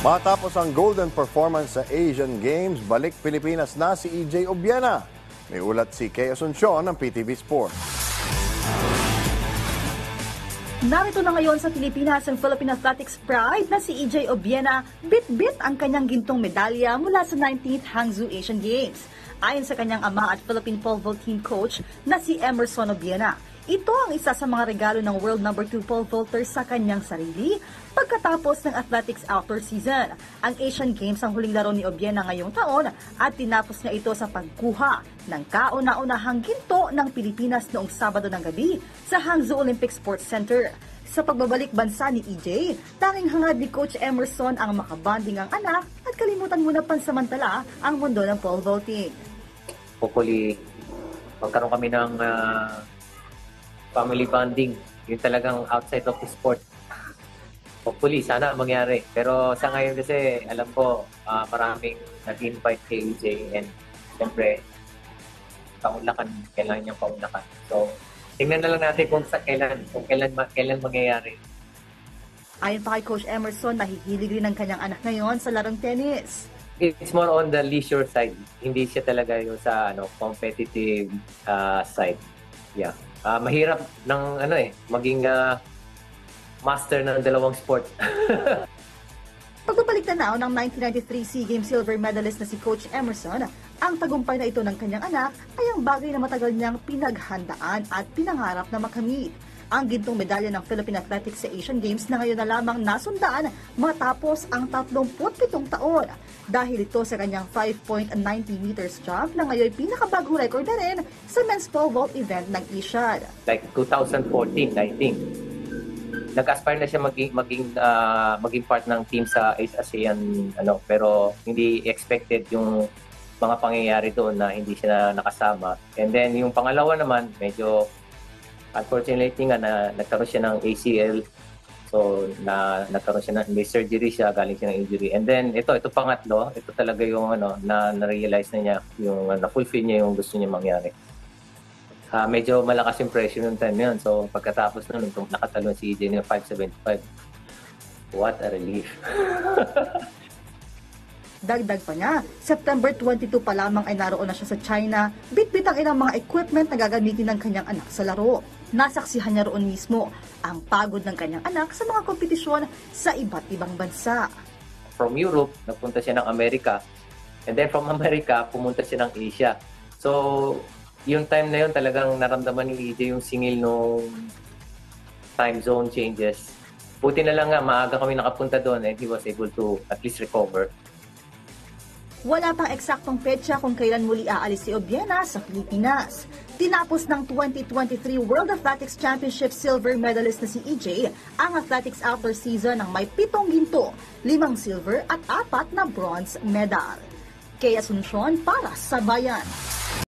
Matapos ang golden performance sa Asian Games, balik Pilipinas na si EJ Obiena. May ulat si Kay Asuncion ng PTV Sport. Narito na ngayon sa Pilipinas ang Philippine Athletics Pride na si EJ Obiena, bit-bit ang kanyang gintong medalya mula sa 19th Hangzhou Asian Games. Ayon sa kanyang ama at Philippine pole vault team coach na si Emerson Obiena, ito ang isa sa mga regalo ng world number 2 pole vaulter sa kanyang sarili pagkatapos ng athletics outdoor season. Ang Asian Games ang huling laro ni Obiena ngayong taon at tinapos niya ito sa pagkuha ng kauna-unahang ginto ng Pilipinas noong Sabado ng gabi sa Hangzhou Olympic Sports Center. Sa pagbabalik bansa ni EJ, tanging hangad ni Coach Emerson ang makabanding ang anak at kalimutan muna pansamantala ang mundo ng pole vaulting. Hopefully, magkaroon kami ng family bonding. Yung talagang outside of the sport. Hopefully, sana mangyari. Pero sa ngayon kasi, alam ko, maraming nag-invite kay EJ and siyempre, paunlakan, kailangan niyang paunlakan. So, tingnan na lang natin kung kailan mangyayari. Ayon pa kay Coach Emerson, nahihilig rin ang kanyang anak ngayon sa larong tennis. It's more on the leisure side. Hindi siya talaga yung sa competitive side. Yeah. Mahirap ng maging master ng dalawang sport. Pagbabalik na ng 1993 SEA Games silver medalist na si Coach Emerson, ang tagumpay na ito ng kanyang anak ay ang bagay na matagal niyang pinaghandaan at pinangarap na makamit. Ang gintong medalya ng Philippine Athletics sa Asian Games na ngayon na lamang nasundaan matapos ang 37 taon. Dahil ito sa kanyang 5.90 meters jump na ngayon pinakabagong record na rin sa men's pole vault event ng Asian. Like 2014, I think. Nag-aspire na siya maging part ng team sa ASEAN pero hindi expected yung mga pangyayari doon na hindi siya nakasama. And then yung pangalawa naman, medyo unfortunately nga na nagkaroon siya ng ACL. So nagkaroon siya may surgery siya, galing siya ng injury. And then ito pangatlo, ito talaga yung na-realize na niya, yung na-fulfill niya yung gusto niya mangyari. Medyo malakas yung pressure ng time yun. So pagkatapos nun, nakatalon si EJ ng 575. What a relief. Dagdag pa niya, September 22 pa lamang ay naroon na siya sa China, bit-bit ang ilang mga equipment na gagamitin ng kanyang anak sa laro. Nasaksihan niya roon mismo ang pagod ng kanyang anak sa mga kompetisyon sa iba't ibang bansa. From Europe, nagpunta siya ng Amerika. And then from Amerika, pumunta siya ng Asia. So, yung time na yun talagang naramdaman ni EJ yung singil nung time zone changes. Buti na lang nga, maaga kami nakapunta doon and he was able to at least recover. Wala pang eksaktong petsa kung kailan muli aalis si Obiena sa Pilipinas. Tinapos ng 2023 World Athletics Championship silver medalist na si EJ ang athletics outdoor season ng may 7 ginto, 5 silver at 4 na bronze medal. Kay Asuncion para sa Bayan.